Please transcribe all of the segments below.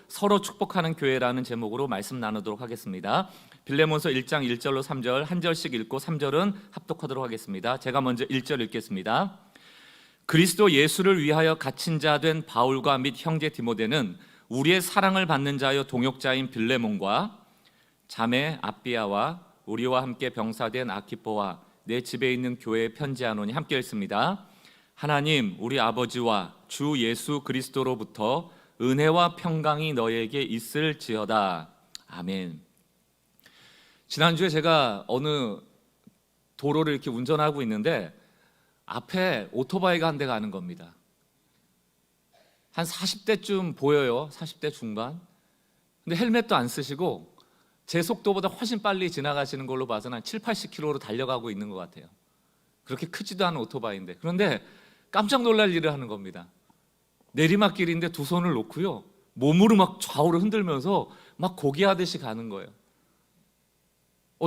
서로 축복하는 교회라는 제목으로 말씀 나누도록 하겠습니다. 빌레몬서 1장 1절로 3절 한 절씩 읽고 3절은 합독하도록 하겠습니다. 제가 먼저 1절 읽겠습니다. 그리스도 예수를 위하여 갇힌 자 된 바울과 및 형제 디모데는 우리의 사랑을 받는 자여 동역자인 빌레몬과 자매 아비아와 우리와 함께 병사된 아키포와 내 집에 있는 교회에 편지하노니 함께 읽습니다. 하나님 우리 아버지와 주 예수 그리스도로부터 은혜와 평강이 너에게 있을지어다. 아멘. 지난주에 제가 어느 도로를 이렇게 운전하고 있는데 앞에 오토바이가 한 대가 가는 겁니다. 한 40대쯤 보여요. 40대 중반. 근데 헬멧도 안 쓰시고 제 속도보다 훨씬 빨리 지나가시는 걸로 봐서는 한 7, 80km로 달려가고 있는 것 같아요. 그렇게 크지도 않은 오토바이인데. 그런데 깜짝 놀랄 일을 하는 겁니다. 내리막길인데 두 손을 놓고요, 몸으로 막 좌우를 흔들면서 막 고개하듯이 가는 거예요.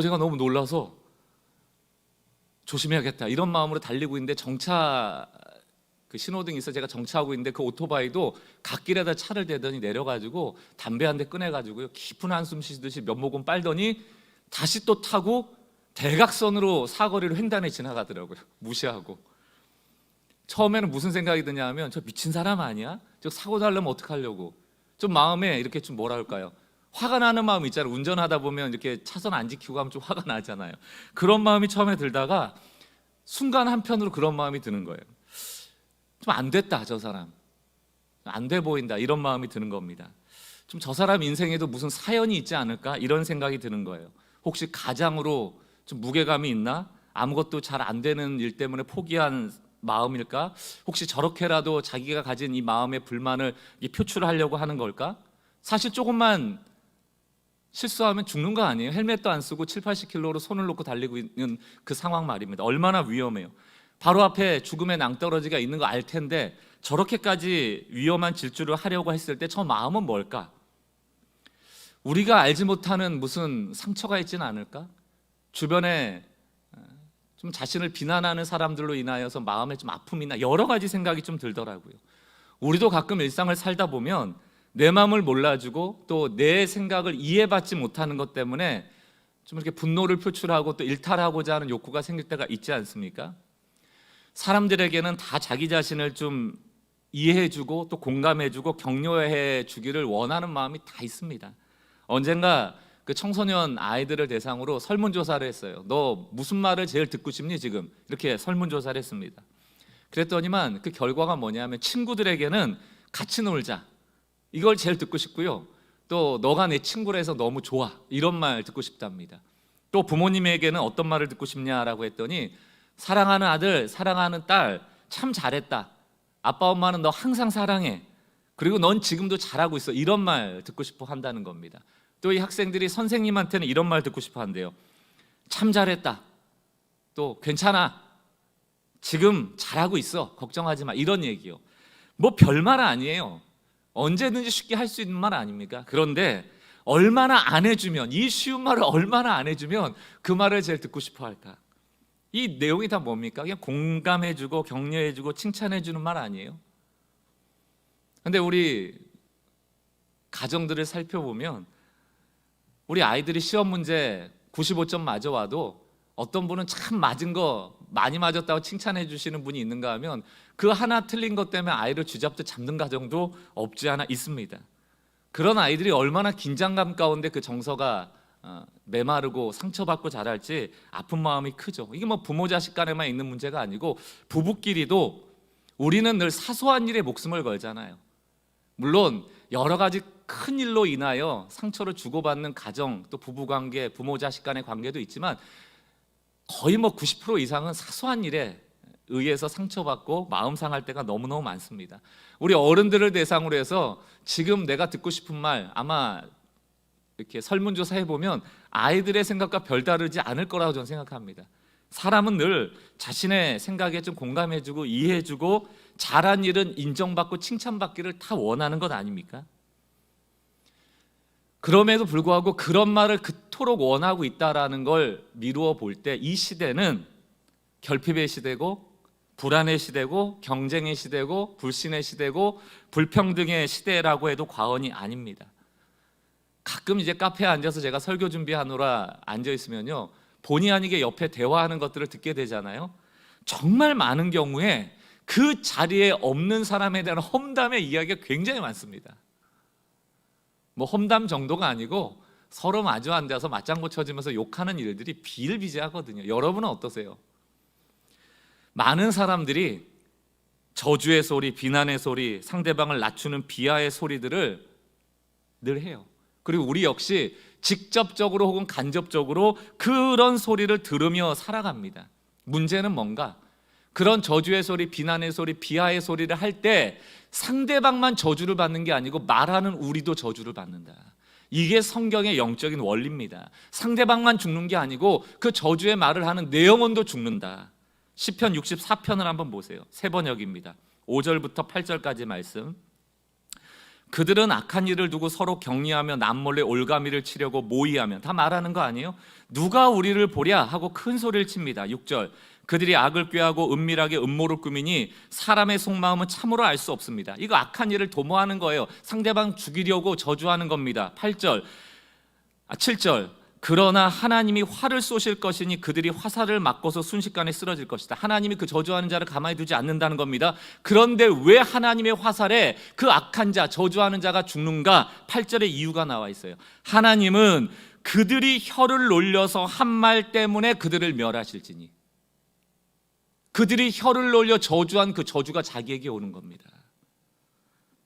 제가 너무 놀라서 조심해야겠다 이런 마음으로 달리고 있는데 정차 신호등이 있어 제가 정차하고 있는데 그 오토바이도 갓길에다 차를 대더니 내려가지고 담배 한 대 꺼내가지고요, 깊은 한숨 쉬듯이 몇 모금 빨더니 다시 또 타고 대각선으로 사거리로 횡단해 지나가더라고요. 무시하고. 처음에는 무슨 생각이 드냐 하면 저 미친 사람 아니야? 저 사고 나려면 어떡하려고. 좀 마음에 이렇게 좀 뭐라 할까요? 화가 나는 마음 있잖아요. 운전하다 보면 이렇게 차선 안 지키고 하면 좀 화가 나잖아요. 그런 마음이 처음에 들다가 순간 한편으로 그런 마음이 드는 거예요. 좀 안 됐다, 저 사람 안 돼 보인다, 이런 마음이 드는 겁니다. 좀 저 사람 인생에도 무슨 사연이 있지 않을까, 이런 생각이 드는 거예요. 혹시 가장으로 좀 무게감이 있나? 아무것도 잘 안 되는 일 때문에 포기한 마음일까? 혹시 저렇게라도 자기가 가진 이 마음의 불만을 표출하려고 하는 걸까? 사실 조금만 실수하면 죽는 거 아니에요? 헬멧도 안 쓰고 7, 80km로 손을 놓고 달리고 있는 그 상황 말입니다. 얼마나 위험해요. 바로 앞에 죽음의 낭떠러지가 있는 거 알 텐데 저렇게까지 위험한 질주를 하려고 했을 때 저 마음은 뭘까? 우리가 알지 못하는 무슨 상처가 있지는 않을까? 주변에 좀 자신을 비난하는 사람들로 인하여서 마음에 좀 아픔이나 여러 가지 생각이 좀 들더라고요. 우리도 가끔 일상을 살다 보면 내 마음을 몰라주고 또 내 생각을 이해받지 못하는 것 때문에 좀 이렇게 분노를 표출하고 또 일탈하고자 하는 욕구가 생길 때가 있지 않습니까? 사람들에게는 다 자기 자신을 좀 이해해주고 또 공감해주고 격려해 주기를 원하는 마음이 다 있습니다. 언젠가 그 청소년 아이들을 대상으로 설문조사를 했어요. 너 무슨 말을 제일 듣고 싶니 지금? 이렇게 설문조사를 했습니다. 그랬더니만 그 결과가 뭐냐면 친구들에게는 같이 놀자, 이걸 제일 듣고 싶고요, 또 너가 내 친구라서 너무 좋아, 이런 말 듣고 싶답니다. 또 부모님에게는 어떤 말을 듣고 싶냐라고 했더니 사랑하는 아들, 사랑하는 딸 참 잘했다, 아빠 엄마는 너 항상 사랑해, 그리고 넌 지금도 잘하고 있어, 이런 말 듣고 싶어 한다는 겁니다. 또 이 학생들이 선생님한테는 이런 말 듣고 싶어 한대요. 참 잘했다, 또 괜찮아, 지금 잘하고 있어, 걱정하지 마, 이런 얘기요. 뭐 별말 아니에요. 언제든지 쉽게 할 수 있는 말 아닙니까? 그런데 얼마나 안 해주면, 이 쉬운 말을 얼마나 안 해주면 그 말을 제일 듣고 싶어 할까? 이 내용이 다 뭡니까? 그냥 공감해주고 격려해주고 칭찬해주는 말 아니에요? 근데 우리 가정들을 살펴보면 우리 아이들이 시험 문제 95점 맞아와도 어떤 분은 참 맞은 거 많이 맞았다고 칭찬해 주시는 분이 있는가 하면 그 하나 틀린 것 때문에 아이를 쥐잡듯 잡는 가정도 없지 않아 있습니다. 그런 아이들이 얼마나 긴장감 가운데 그 정서가 메마르고 상처받고 자랄지 아픈 마음이 크죠. 이게 뭐 부모 자식 간에만 있는 문제가 아니고 부부끼리도 우리는 늘 사소한 일에 목숨을 걸잖아요. 물론 여러 가지 큰 일로 인하여 상처를 주고받는 가정, 또 부부관계, 부모 자식 간의 관계도 있지만 거의 뭐 90% 이상은 사소한 일에 의해서 상처받고 마음 상할 때가 너무너무 많습니다. 우리 어른들을 대상으로 해서 지금 내가 듣고 싶은 말 아마 이렇게 설문조사 해보면 아이들의 생각과 별다르지 않을 거라고 저는 생각합니다. 사람은 늘 자신의 생각에 좀 공감해주고 이해해주고 잘한 일은 인정받고 칭찬받기를 다 원하는 것 아닙니까? 그럼에도 불구하고 그런 말을 그토록 원하고 있다라는 걸 미루어 볼 때 이 시대는 결핍의 시대고 불안의 시대고 경쟁의 시대고 불신의 시대고 불평등의 시대라고 해도 과언이 아닙니다. 가끔 이제 카페에 앉아서 제가 설교 준비하느라 앉아 있으면요, 본의 아니게 옆에 대화하는 것들을 듣게 되잖아요. 정말 많은 경우에 그 자리에 없는 사람에 대한 험담의 이야기가 굉장히 많습니다. 뭐 험담 정도가 아니고 서로 마주 앉아서 맞장구 쳐지면서 욕하는 일들이 비일비재하거든요. 여러분은 어떠세요? 많은 사람들이 저주의 소리, 비난의 소리, 상대방을 낮추는 비하의 소리들을 늘 해요. 그리고 우리 역시 직접적으로 혹은 간접적으로 그런 소리를 들으며 살아갑니다. 문제는 뭔가? 그런 저주의 소리, 비난의 소리, 비하의 소리를 할 때 상대방만 저주를 받는 게 아니고 말하는 우리도 저주를 받는다. 이게 성경의 영적인 원리입니다. 상대방만 죽는 게 아니고 그 저주의 말을 하는 내 영혼도 죽는다. 시편 64편을 한번 보세요. 세 번역입니다. 5절부터 8절까지 말씀. 그들은 악한 일을 두고 서로 격리하며 남몰래 올가미를 치려고 모의하면, 다 말하는 거 아니에요? 누가 우리를 보랴 하고 큰 소리를 칩니다. 6절. 그들이 악을 꾀하고 은밀하게 음모를 꾸미니 사람의 속마음은 참으로 알 수 없습니다. 이거 악한 일을 도모하는 거예요. 상대방 죽이려고 저주하는 겁니다. 7절. 그러나 하나님이 활을 쏘실 것이니 그들이 화살을 맞고서 순식간에 쓰러질 것이다. 하나님이 그 저주하는 자를 가만히 두지 않는다는 겁니다. 그런데 왜 하나님의 화살에 그 악한 자, 저주하는 자가 죽는가? 8절에 이유가 나와 있어요. 하나님은 그들이 혀를 놀려서 한 말 때문에 그들을 멸하실지니, 그들이 혀를 놀려 저주한 그 저주가 자기에게 오는 겁니다.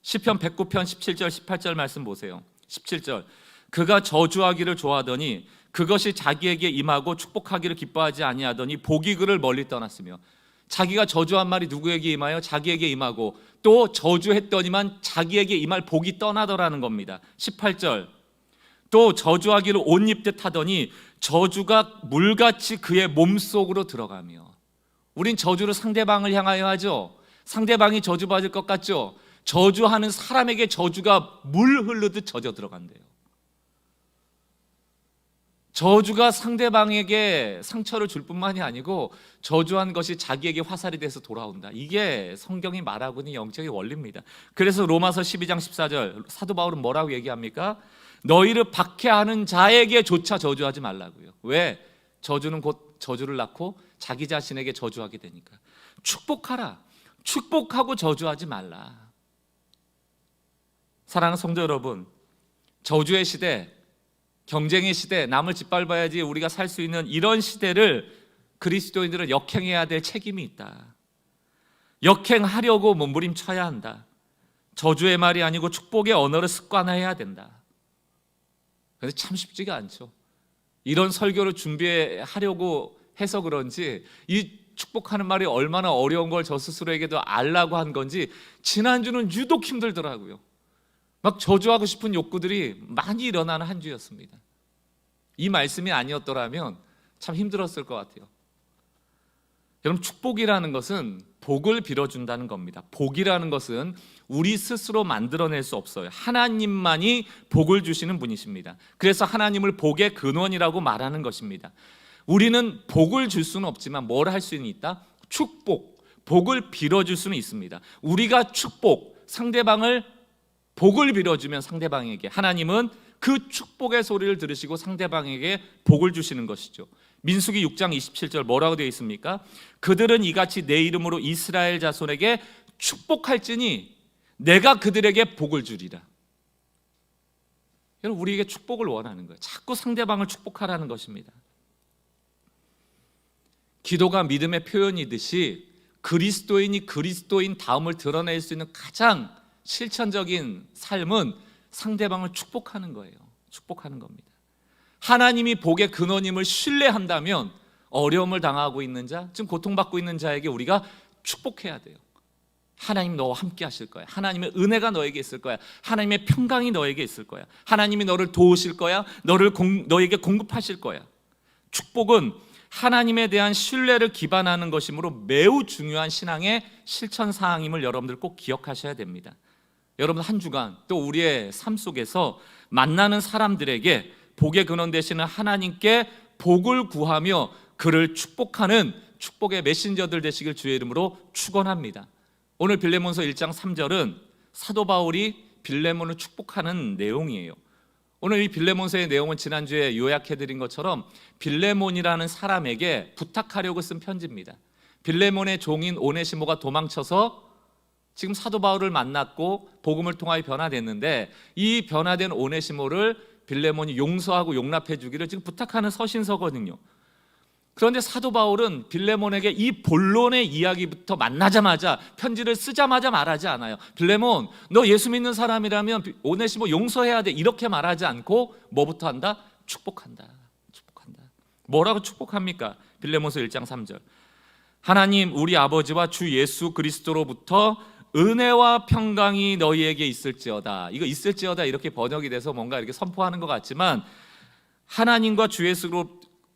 시편 109편 17절 18절 말씀 보세요. 17절. 그가 저주하기를 좋아하더니 그것이 자기에게 임하고 축복하기를 기뻐하지 아니하더니 복이 그를 멀리 떠났으며, 자기가 저주한 말이 누구에게 임하여? 자기에게 임하고, 또 저주했더니만 자기에게 임할 복이 떠나더라는 겁니다. 18절. 또 저주하기를 옷 입듯 하더니 저주가 물같이 그의 몸속으로 들어가며. 우린 저주를 상대방을 향하여 하죠. 상대방이 저주받을 것 같죠. 저주하는 사람에게 저주가 물 흐르듯 젖어 들어간대요. 저주가 상대방에게 상처를 줄 뿐만이 아니고 저주한 것이 자기에게 화살이 돼서 돌아온다. 이게 성경이 말하고 있는 영적인 원리입니다. 그래서 로마서 12장 14절 사도 바울은 뭐라고 얘기합니까? 너희를 박해하는 자에게조차 저주하지 말라고요. 왜? 저주는 곧 저주를 낳고 자기 자신에게 저주하게 되니까. 축복하라. 축복하고 저주하지 말라. 사랑하는 성도 여러분, 저주의 시대, 경쟁의 시대, 남을 짓밟아야지 우리가 살 수 있는 이런 시대를 그리스도인들은 역행해야 될 책임이 있다. 역행하려고 몸부림쳐야 한다. 저주의 말이 아니고 축복의 언어를 습관화해야 된다. 그런데 참 쉽지가 않죠. 이런 설교를 준비하려고 해서 그런지 이 축복하는 말이 얼마나 어려운 걸 저 스스로에게도 알라고 한 건지 지난주는 유독 힘들더라고요. 막 저주하고 싶은 욕구들이 많이 일어나는 한 주였습니다. 이 말씀이 아니었더라면 참 힘들었을 것 같아요. 여러분, 축복이라는 것은 복을 빌어준다는 겁니다. 복이라는 것은 우리 스스로 만들어낼 수 없어요. 하나님만이 복을 주시는 분이십니다. 그래서 하나님을 복의 근원이라고 말하는 것입니다. 우리는 복을 줄 수는 없지만 뭘 할 수는 있다? 축복, 복을 빌어줄 수는 있습니다. 우리가 축복, 상대방을 복을 빌어주면 상대방에게 하나님은 그 축복의 소리를 들으시고 상대방에게 복을 주시는 것이죠. 민수기 6장 27절 뭐라고 되어 있습니까? 그들은 이같이 내 이름으로 이스라엘 자손에게 축복할지니 내가 그들에게 복을 주리라. 여러분, 우리에게 축복을 원하는 거예요. 자꾸 상대방을 축복하라는 것입니다. 기도가 믿음의 표현이듯이 그리스도인이 그리스도인 다음을 드러낼 수 있는 가장 실천적인 삶은 상대방을 축복하는 거예요. 축복하는 겁니다. 하나님이 복의 근원임을 신뢰한다면 어려움을 당하고 있는 자, 지금 고통받고 있는 자에게 우리가 축복해야 돼요. 하나님 너와 함께 하실 거야. 하나님의 은혜가 너에게 있을 거야. 하나님의 평강이 너에게 있을 거야. 하나님이 너를 도우실 거야. 너에게 공급하실 거야. 축복은 하나님에 대한 신뢰를 기반하는 것이므로 매우 중요한 신앙의 실천 사항임을 여러분들 꼭 기억하셔야 됩니다. 여러분, 한 주간 또 우리의 삶 속에서 만나는 사람들에게 복의 근원 되시는 하나님께 복을 구하며 그를 축복하는 축복의 메신저들 되시길 주의 이름으로 축원합니다. 오늘 빌레몬서 1장 3절은 사도 바울이 빌레몬을 축복하는 내용이에요. 오늘 이 빌레몬서의 내용은 지난주에 요약해드린 것처럼 빌레몬이라는 사람에게 부탁하려고 쓴 편지입니다. 빌레몬의 종인 오네시모가 도망쳐서 지금 사도 바울을 만났고 복음을 통하여 변화됐는데, 이 변화된 오네시모를 빌레몬이 용서하고 용납해 주기를 지금 부탁하는 서신서거든요. 그런데 사도 바울은 빌레몬에게 이 본론의 이야기부터 만나자마자, 편지를 쓰자마자 말하지 않아요. 빌레몬, 너 예수 믿는 사람이라면 오네시모 용서해야 돼, 이렇게 말하지 않고 뭐부터 한다? 축복한다. 뭐라고 축복합니까? 빌레몬서 1장 3절, 하나님 우리 아버지와 주 예수 그리스도로부터 은혜와 평강이 너희에게 있을지어다. 이거 있을지어다 이렇게 번역이 돼서 뭔가 이렇게 선포하는 것 같지만, 하나님과 주 예수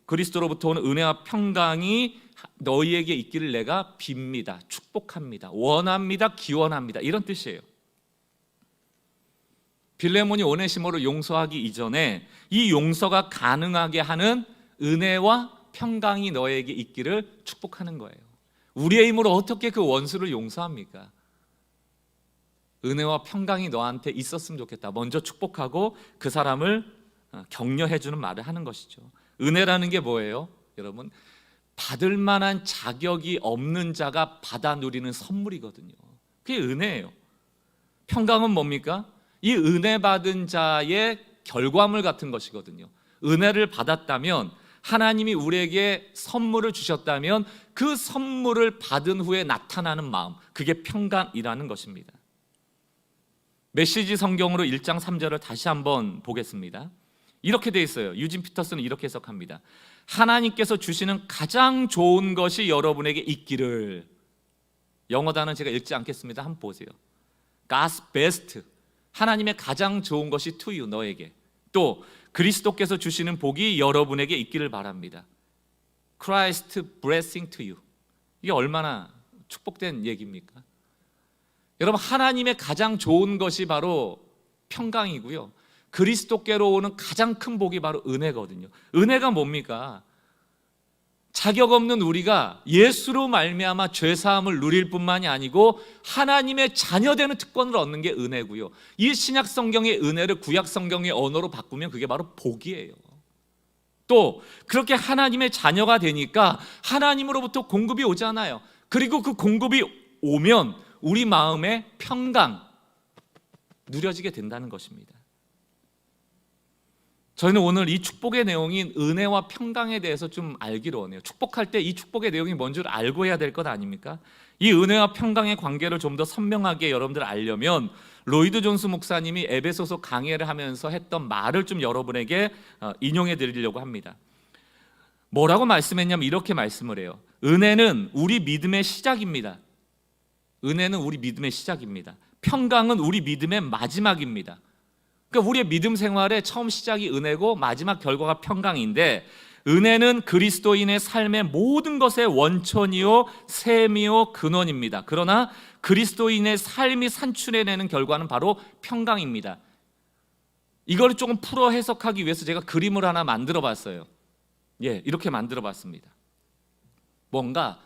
그리스도로부터 오는 은혜와 평강이 너희에게 있기를 내가 빕니다, 축복합니다, 원합니다, 기원합니다, 이런 뜻이에요. 빌레몬이 오네시모를 용서하기 이전에 이 용서가 가능하게 하는 은혜와 평강이 너에게 있기를 축복하는 거예요. 우리의 힘으로 어떻게 그 원수를 용서합니까? 은혜와 평강이 너한테 있었으면 좋겠다, 먼저 축복하고 그 사람을 격려해 주는 말을 하는 것이죠. 은혜라는 게 뭐예요? 여러분, 받을 만한 자격이 없는 자가 받아 누리는 선물이거든요. 그게 은혜예요. 평강은 뭡니까? 이 은혜 받은 자의 결과물 같은 것이거든요. 은혜를 받았다면, 하나님이 우리에게 선물을 주셨다면 그 선물을 받은 후에 나타나는 마음, 그게 평강이라는 것입니다. 메시지 성경으로 1장 3절을 다시 한번 보겠습니다. 이렇게 돼 있어요. 유진 피터슨은 이렇게 해석합니다. 하나님께서 주시는 가장 좋은 것이 여러분에게 있기를. 영어 단어는 제가 읽지 않겠습니다. 한번 보세요. God's best, 하나님의 가장 좋은 것이 to you, 너에게. 또 그리스도께서 주시는 복이 여러분에게 있기를 바랍니다. Christ blessing to you. 이게 얼마나 축복된 얘기입니까? 여러분, 하나님의 가장 좋은 것이 바로 평강이고요, 그리스도께로 오는 가장 큰 복이 바로 은혜거든요. 은혜가 뭡니까? 자격 없는 우리가 예수로 말미암아 죄사함을 누릴 뿐만이 아니고 하나님의 자녀되는 특권을 얻는 게 은혜고요, 이 신약 성경의 은혜를 구약 성경의 언어로 바꾸면 그게 바로 복이에요. 또 그렇게 하나님의 자녀가 되니까 하나님으로부터 공급이 오잖아요. 그리고 그 공급이 오면 우리 마음에 평강 누려지게 된다는 것입니다. 저희는 오늘 이 축복의 내용인 은혜와 평강에 대해서 좀 알기로 원해요. 축복할 때 이 축복의 내용이 뭔 줄 알고 해야 될 것 아닙니까? 이 은혜와 평강의 관계를 좀 더 선명하게 여러분들 알려면 로이드 존스 목사님이 에베소서 강해를 하면서 했던 말을 좀 여러분에게 인용해 드리려고 합니다. 뭐라고 말씀했냐면 이렇게 말씀을 해요. 은혜는 우리 믿음의 시작입니다. 은혜는 우리 믿음의 시작입니다. 평강은 우리 믿음의 마지막입니다. 그러니까 우리의 믿음 생활의 처음 시작이 은혜고 마지막 결과가 평강인데, 은혜는 그리스도인의 삶의 모든 것의 원천이요 셈이요 근원입니다. 그러나 그리스도인의 삶이 산출해내는 결과는 바로 평강입니다. 이걸 조금 풀어 해석하기 위해서 제가 그림을 하나 만들어 봤어요. 이렇게 만들어 봤습니다. 뭔가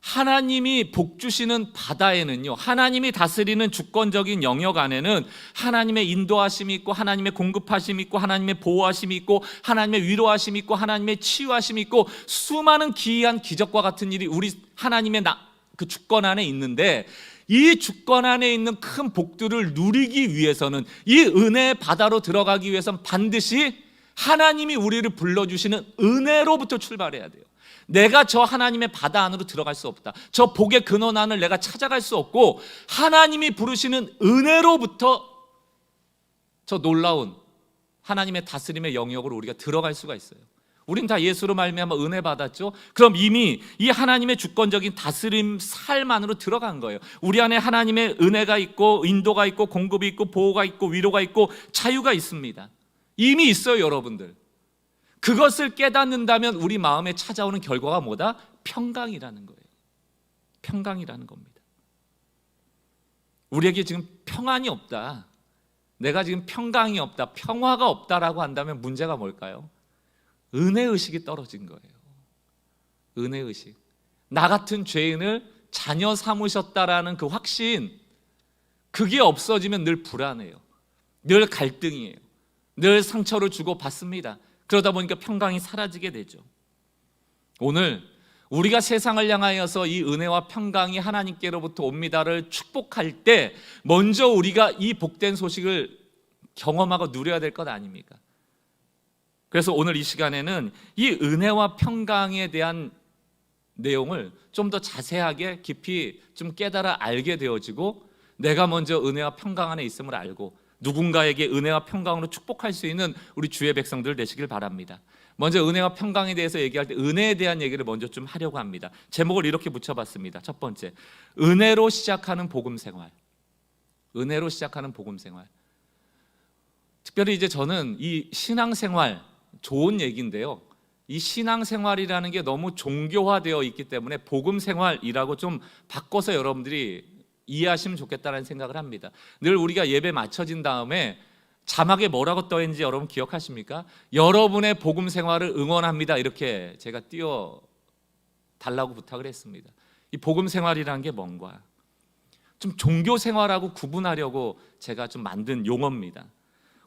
하나님이 복 주시는 바다에는요, 하나님이 다스리는 주권적인 영역 안에는 하나님의 인도하심이 있고, 하나님의 공급하심이 있고, 하나님의 보호하심이 있고, 하나님의 위로하심이 있고, 하나님의 치유하심이 있고, 수많은 기이한 기적과 같은 일이 우리 하나님의 그 주권 안에 있는데, 이 주권 안에 있는 큰 복들을 누리기 위해서는, 이 은혜의 바다로 들어가기 위해서는 반드시 하나님이 우리를 불러주시는 은혜로부터 출발해야 돼요. 내가 저 하나님의 바다 안으로 들어갈 수 없다. 저 복의 근원 안을 내가 찾아갈 수 없고, 하나님이 부르시는 은혜로부터 저 놀라운 하나님의 다스림의 영역으로 우리가 들어갈 수가 있어요. 우린 다 예수로 말미암아 은혜 받았죠. 그럼 이미 이 하나님의 주권적인 다스림 삶 안으로 들어간 거예요. 우리 안에 하나님의 은혜가 있고, 인도가 있고, 공급이 있고, 보호가 있고, 위로가 있고, 자유가 있습니다. 이미 있어요, 여러분들. 그것을 깨닫는다면 우리 마음에 찾아오는 결과가 뭐다? 평강이라는 거예요. 평강이라는 겁니다. 우리에게 지금 평안이 없다, 내가 지금 평강이 없다, 평화가 없다라고 한다면 문제가 뭘까요? 은혜의식이 떨어진 거예요. 은혜의식. 나 같은 죄인을 자녀 삼으셨다라는 그 확신, 그게 없어지면 늘 불안해요. 늘 갈등이에요. 늘 상처를 주고 받습니다. 그러다 보니까 평강이 사라지게 되죠. 오늘 우리가 세상을 향하여서 이 은혜와 평강이 하나님께로부터 옵니다를 축복할 때 먼저 우리가 이 복된 소식을 경험하고 누려야 될 것 아닙니까? 그래서 오늘 이 시간에는 이 은혜와 평강에 대한 내용을 좀 더 자세하게 깊이 좀 깨달아 알게 되어지고, 내가 먼저 은혜와 평강 안에 있음을 알고 누군가에게 은혜와 평강으로 축복할 수 있는 우리 주의 백성들 되시길 바랍니다. 먼저 은혜와 평강에 대해서 얘기할 때 은혜에 대한 얘기를 먼저 좀 하려고 합니다. 제목을 이렇게 붙여봤습니다. 첫 번째, 은혜로 시작하는 복음 생활. 은혜로 시작하는 복음 생활. 특별히 이제 저는 이 신앙생활, 좋은 얘기인데요, 이 신앙생활이라는 게 너무 종교화되어 있기 때문에 복음생활이라고 좀 바꿔서 여러분들이 이해하시면 좋겠다는 생각을 합니다. 늘 우리가 예배 마쳐진 다음에 자막에 뭐라고 떠 있는지 여러분 기억하십니까? 여러분의 복음생활을 응원합니다, 이렇게 제가 띄워 달라고 부탁을 했습니다. 이 복음생활이라는 게 뭔가, 좀 종교생활하고 구분하려고 제가 좀 만든 용어입니다.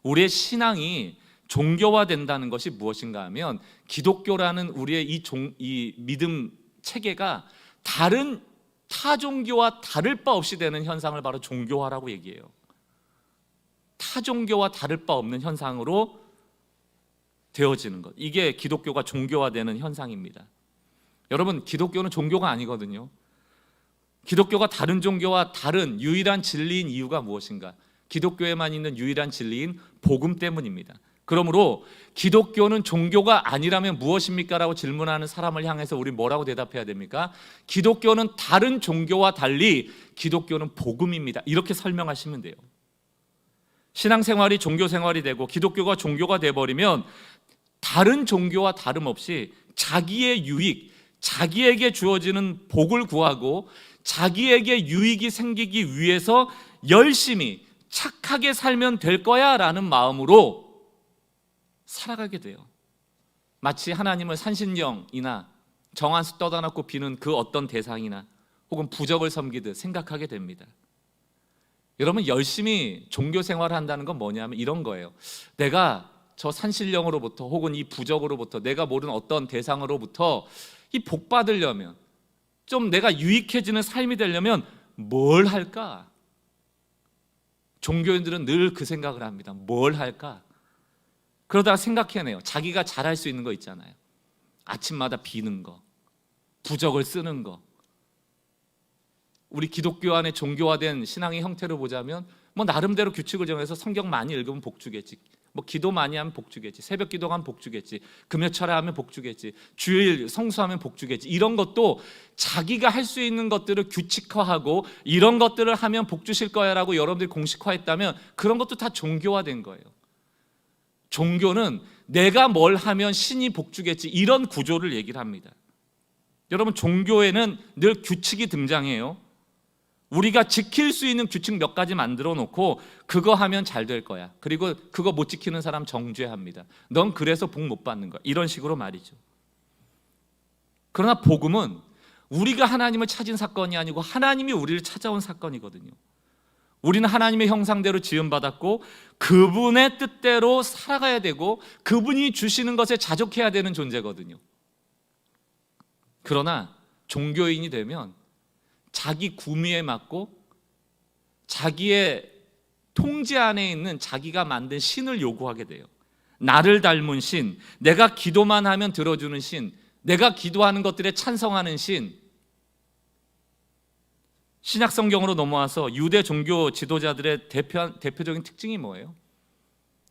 우리의 신앙이 종교화된다는 것이 무엇인가 하면, 기독교라는 우리의 이 믿음 체계가 다른 타 종교와 다를 바 없이 되는 현상을 바로 종교화라고 얘기해요. 타 종교와 다를 바 없는 현상으로 되어지는 것, 이게 기독교가 종교화되는 현상입니다. 여러분, 기독교는 종교가 아니거든요. 기독교가 다른 종교와 다른 유일한 진리인 이유가 무엇인가? 기독교에만 있는 유일한 진리인 복음 때문입니다. 그러므로 기독교는 종교가 아니라면 무엇입니까? 라고 질문하는 사람을 향해서 우리 뭐라고 대답해야 됩니까? 기독교는 다른 종교와 달리 기독교는 복음입니다, 이렇게 설명하시면 돼요. 신앙생활이 종교생활이 되고 기독교가 종교가 돼버리면 다른 종교와 다름없이 자기의 유익, 자기에게 주어지는 복을 구하고 자기에게 유익이 생기기 위해서 열심히 착하게 살면 될 거야 라는 마음으로 살아가게 돼요. 마치 하나님을 산신령이나 정한수 떠다 놓고 비는 그 어떤 대상이나 혹은 부적을 섬기듯 생각하게 됩니다. 여러분, 열심히 종교 생활을 한다는 건 뭐냐면 이런 거예요. 내가 저 산신령으로부터 혹은 이 부적으로부터, 내가 모르는 어떤 대상으로부터 이 복 받으려면, 좀 내가 유익해지는 삶이 되려면 뭘 할까? 종교인들은 늘 그 생각을 합니다. 뭘 할까? 그러다가 생각해내요. 자기가 잘할 수 있는 거 있잖아요. 아침마다 비는 거, 부적을 쓰는 거. 우리 기독교 안에 종교화된 신앙의 형태로 보자면 뭐 나름대로 규칙을 정해서 성경 많이 읽으면 복 주겠지, 뭐 기도 많이 하면 복 주겠지, 새벽 기도하면 복 주겠지, 금요철에 하면 복 주겠지, 주일 성수하면 복 주겠지, 이런 것도 자기가 할 수 있는 것들을 규칙화하고 이런 것들을 하면 복 주실 거야 라고 여러분들이 공식화했다면 그런 것도 다 종교화된 거예요. 종교는 내가 뭘 하면 신이 복 주겠지, 이런 구조를 얘기를 합니다. 여러분, 종교에는 늘 규칙이 등장해요. 우리가 지킬 수 있는 규칙 몇 가지 만들어 놓고 그거 하면 잘 될 거야, 그리고 그거 못 지키는 사람 정죄합니다, 넌 그래서 복 못 받는 거야, 이런 식으로 말이죠. 그러나 복음은 우리가 하나님을 찾은 사건이 아니고 하나님이 우리를 찾아온 사건이거든요. 우리는 하나님의 형상대로 지음받았고 그분의 뜻대로 살아가야 되고 그분이 주시는 것에 자족해야 되는 존재거든요. 그러나 종교인이 되면 자기 구미에 맞고 자기의 통제 안에 있는 자기가 만든 신을 요구하게 돼요. 나를 닮은 신, 내가 기도만 하면 들어주는 신, 내가 기도하는 것들에 찬성하는 신. 신약 성경으로 넘어와서 유대 종교 지도자들의 대표적인 특징이 뭐예요?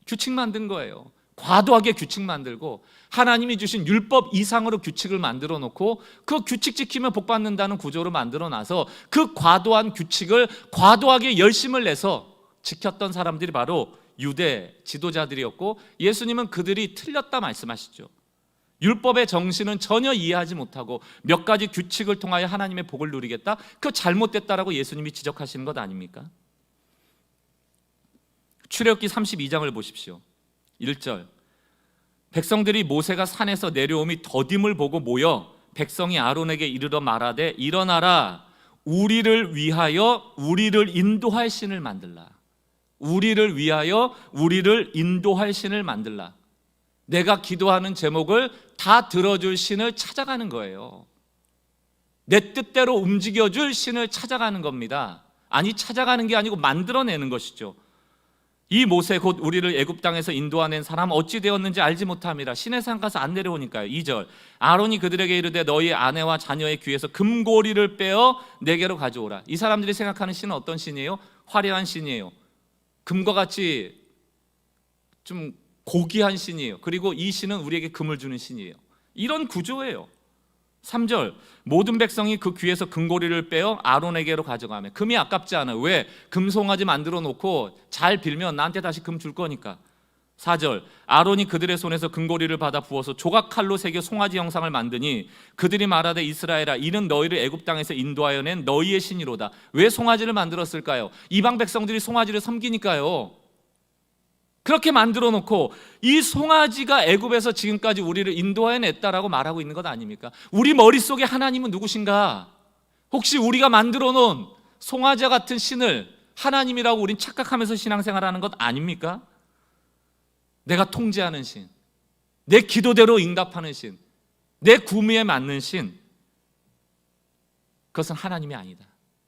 규칙 만든 거예요. 과도하게 규칙 만들고 하나님이 주신 율법 이상으로 규칙을 만들어 놓고 그 규칙 지키면 복 받는다는 구조로 만들어 놔서 그 과도한 규칙을 과도하게 열심을 내서 지켰던 사람들이 바로 유대 지도자들이었고, 예수님은 그들이 틀렸다 말씀하시죠. 율법의 정신은 전혀 이해하지 못하고 몇 가지 규칙을 통하여 하나님의 복을 누리겠다, 그거 잘못됐다라고 예수님이 지적하시는 것 아닙니까? 출애굽기 32장을 보십시오. 1절, 백성들이 모세가 산에서 내려오미 더딤을 보고 모여 백성이 아론에게 이르러 말하되 일어나라 우리를 위하여 우리를 인도할 신을 만들라. 우리를 위하여 우리를 인도할 신을 만들라. 내가 기도하는 제목을 다 들어줄 신을 찾아가는 거예요. 내 뜻대로 움직여줄 신을 찾아가는 겁니다. 아니, 찾아가는 게 아니고 만들어내는 것이죠. 이 모세 곧 우리를 애굽 땅에서 인도하는 사람 어찌 되었는지 알지 못함이라. 시내산 가서 안 내려오니까요. 2절 아론이 그들에게 이르되 너희 아내와 자녀의 귀에서 금고리를 빼어 내게로 가져오라. 이 사람들이 생각하는 신은 어떤 신이에요? 화려한 신이에요. 금과 같이 좀 고귀한 신이에요. 그리고 이 신은 우리에게 금을 주는 신이에요. 이런 구조예요. 3절 모든 백성이 그 귀에서 금고리를 빼어 아론에게로 가져가며. 금이 아깝지 않아요. 왜? 금송아지 만들어 놓고 잘 빌면 나한테 다시 금 줄 거니까. 4절 아론이 그들의 손에서 금고리를 받아 부어서 조각칼로 새겨 송아지 형상을 만드니 그들이 말하되 이스라엘아 이는 너희를 애굽 땅에서 인도하여 낸 너희의 신이로다. 왜 송아지를 만들었을까요? 이방 백성들이 송아지를 섬기니까요. 그렇게 만들어 놓고 이 송아지가 애굽에서 지금까지 우리를 인도하여 냈다라고 말하고 있는 것 아닙니까? 우리 머릿속에 하나님은 누구신가? 혹시 우리가 만들어 놓은 송아지와 같은 신을 하나님이라고 우린 착각하면서 신앙생활하는 것 아닙니까? 내가 통제하는 신, 내 기도대로 응답하는 신, 내 구미에 맞는 신, 그것은 하나님이 아니다.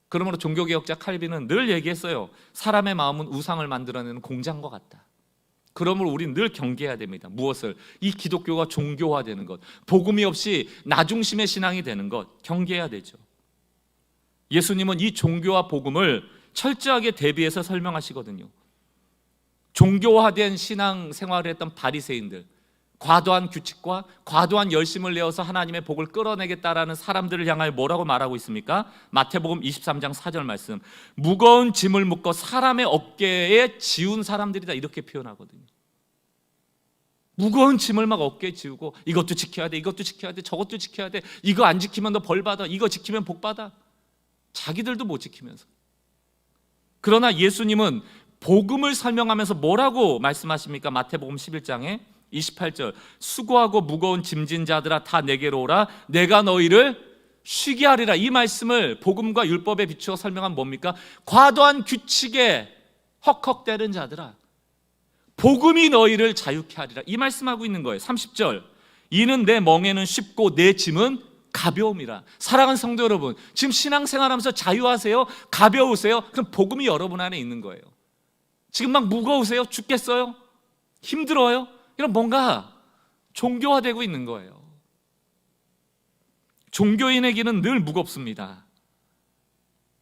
그러므로 종교개혁자 칼빈은 늘 얘기했어요. 사람의 마음은 우상을 만들어내는 공장과 같다. 그러므로 우리는 늘 경계해야 됩니다. 무엇을? 이 기독교가 종교화되는 것, 복음이 없이 나 중심의 신앙이 되는 것, 경계해야 되죠. 예수님은 이 종교와 복음을 철저하게 대비해서 설명하시거든요. 종교화된 신앙 생활을 했던 바리새인들, 과도한 규칙과 과도한 열심을 내어서 하나님의 복을 끌어내겠다라는 사람들을 향하여 뭐라고 말하고 있습니까? 마태복음 23장 4절 말씀, 무거운 짐을 묶어 사람의 어깨에 지운 사람들이다, 이렇게 표현하거든요. 무거운 짐을 막 어깨에 지우고 이것도 지켜야 돼, 이것도 지켜야 돼, 저것도 지켜야 돼, 이거 안 지키면 너 벌 받아, 이거 지키면 복 받아. 자기들도 못 지키면서. 그러나 예수님은 복음을 설명하면서 뭐라고 말씀하십니까? 마태복음 11장에 28절 수고하고 무거운 짐진 자들아 다 내게로 오라 내가 너희를 쉬게 하리라. 이 말씀을 복음과 율법에 비추어 설명한 뭡니까? 과도한 규칙에 헉헉대는 자들아 복음이 너희를 자유케 하리라, 이 말씀하고 있는 거예요. 30절 이는 내 멍에는 쉽고 내 짐은 가벼움이라. 사랑하는 성도 여러분, 지금 신앙생활하면서 자유하세요? 가벼우세요? 그럼 복음이 여러분 안에 있는 거예요. 지금 막 무거우세요? 죽겠어요? 힘들어요? 이런 뭔가 종교화되고 있는 거예요. 종교인의 길은 늘 무겁습니다.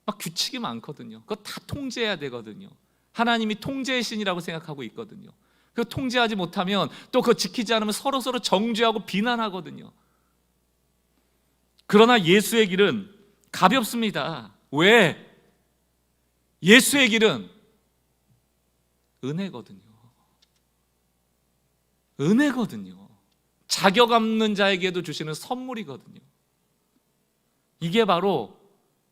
막 규칙이 많거든요. 그거 다 통제해야 되거든요. 하나님이 통제의 신이라고 생각하고 있거든요. 그거 통제하지 못하면 또 그거 지키지 않으면 서로 정죄하고 비난하거든요. 그러나 예수의 길은 가볍습니다. 왜? 예수의 길은 은혜거든요. 은혜거든요. 자격 없는 자에게도 주시는 선물이거든요. 이게 바로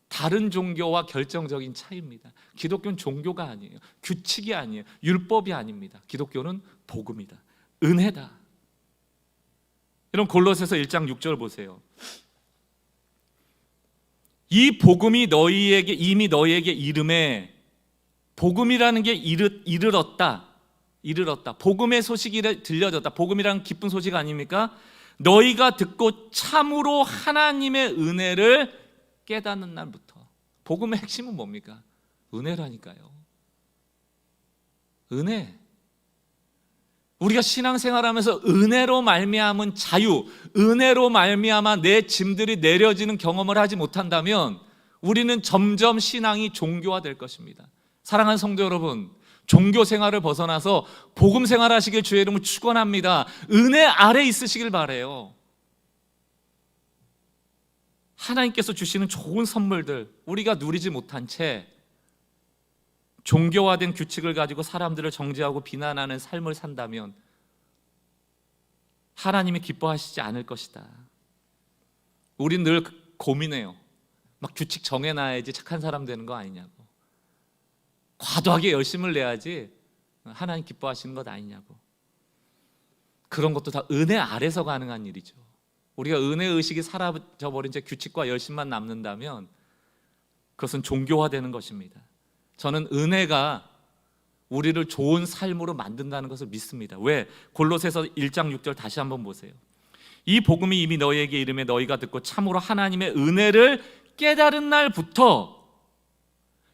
다른 종교와 결정적인 차이입니다. 기독교는 종교가 아니에요. 규칙이 아니에요. 율법이 아닙니다. 기독교는 복음이다. 은혜다. 이런 골로새서 1장 6절 보세요. 이 복음이 너희에게 이미 너희에게 이름에, 복음이라는 게 이르렀다. 복음의 소식이 들려졌다. 복음이라는 기쁜 소식 아닙니까? 너희가 듣고 참으로 하나님의 은혜를 깨닫는 날부터. 복음의 핵심은 뭡니까? 은혜라니까요. 은혜. 우리가 신앙생활하면서 은혜로 말미암은 자유, 은혜로 말미암아 내 짐들이 내려지는 경험을 하지 못한다면 우리는 점점 신앙이 종교화될 것입니다. 사랑하는 성도 여러분, 종교 생활을 벗어나서 복음 생활하시길 주의 이름으로 축원합니다. 은혜 아래 있으시길 바라요. 하나님께서 주시는 좋은 선물들 우리가 누리지 못한 채 종교화된 규칙을 가지고 사람들을 정죄하고 비난하는 삶을 산다면 하나님이 기뻐하시지 않을 것이다. 우린 늘 고민해요. 막 규칙 정해놔야지 착한 사람 되는 거 아니냐고, 과도하게 열심을 내야지 하나님 기뻐하시는 것 아니냐고. 그런 것도 다 은혜 아래서 가능한 일이죠. 우리가 은혜 의식이 사라져버린 채 규칙과 열심만 남는다면 그것은 종교화되는 것입니다. 저는 은혜가 우리를 좋은 삶으로 만든다는 것을 믿습니다. 왜? 골로새서 1장 6절 다시 한번 보세요. 이 복음이 이미 너희에게 이름에 너희가 듣고 참으로 하나님의 은혜를 깨달은 날부터,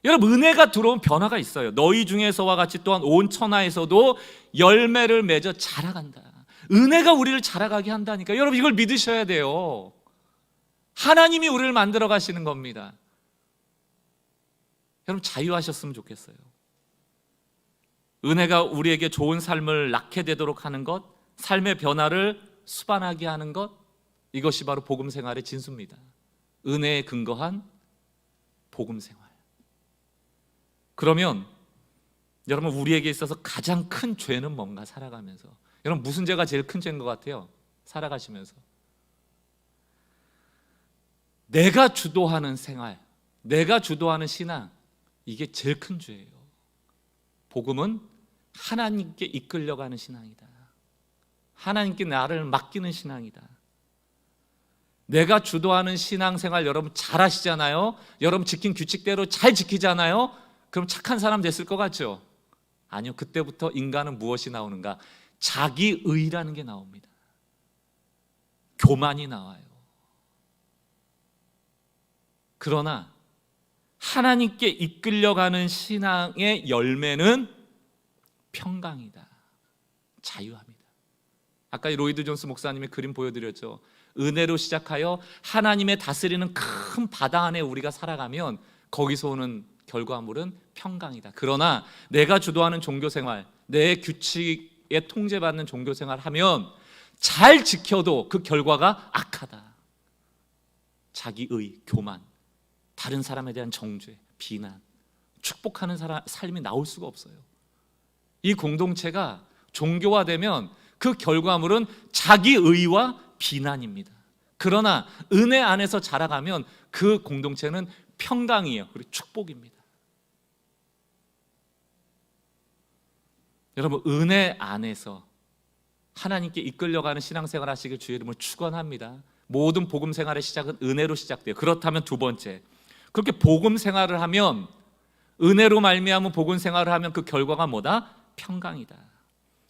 여러분, 은혜가 들어온 변화가 있어요. 너희 중에서와 같이 또한 온 천하에서도 열매를 맺어 자라간다. 은혜가 우리를 자라가게 한다니까. 여러분, 이걸 믿으셔야 돼요. 하나님이 우리를 만들어 가시는 겁니다. 여러분, 자유하셨으면 좋겠어요. 은혜가 우리에게 좋은 삶을 낳게 되도록 하는 것, 삶의 변화를 수반하게 하는 것, 이것이 바로 복음 생활의 진수입니다. 은혜에 근거한 복음 생활. 그러면 여러분, 우리에게 있어서 가장 큰 죄는 뭔가, 살아가면서? 여러분, 무슨 죄가 제일 큰 죄인 것 같아요? 살아가시면서 내가 주도하는 생활, 내가 주도하는 신앙, 이게 제일 큰 죄예요. 복음은 하나님께 이끌려가는 신앙이다. 하나님께 나를 맡기는 신앙이다. 내가 주도하는 신앙생활 여러분 잘 하시잖아요. 여러분 지킨 규칙대로 잘 지키잖아요. 그럼 착한 사람 됐을 것 같죠? 아니요. 그때부터 인간은 무엇이 나오는가? 자기의라는 게 나옵니다. 교만이 나와요. 그러나 하나님께 이끌려가는 신앙의 열매는 평강이다. 자유합니다. 아까 로이드 존스 목사님의 그림 보여드렸죠. 은혜로 시작하여 하나님의 다스리는 큰 바다 안에 우리가 살아가면 거기서 오는 결과물은 평강이다. 그러나 내가 주도하는 종교생활, 내 규칙에 통제받는 종교생활 하면 잘 지켜도 그 결과가 악하다. 자기의, 교만, 다른 사람에 대한 정죄, 비난, 축복하는 삶이 나올 수가 없어요. 이 공동체가 종교화되면 그 결과물은 자기의와 비난입니다. 그러나 은혜 안에서 자라가면 그 공동체는 평강이에요. 그리고 축복입니다. 여러분, 은혜 안에서 하나님께 이끌려가는 신앙생활 하시길 주의 이름으로 축원합니다. 모든 복음 생활의 시작은 은혜로 시작돼요. 그렇다면 두 번째, 그렇게 복음 생활을 하면, 은혜로 말미암은 복음 생활을 하면 그 결과가 뭐다? 평강이다.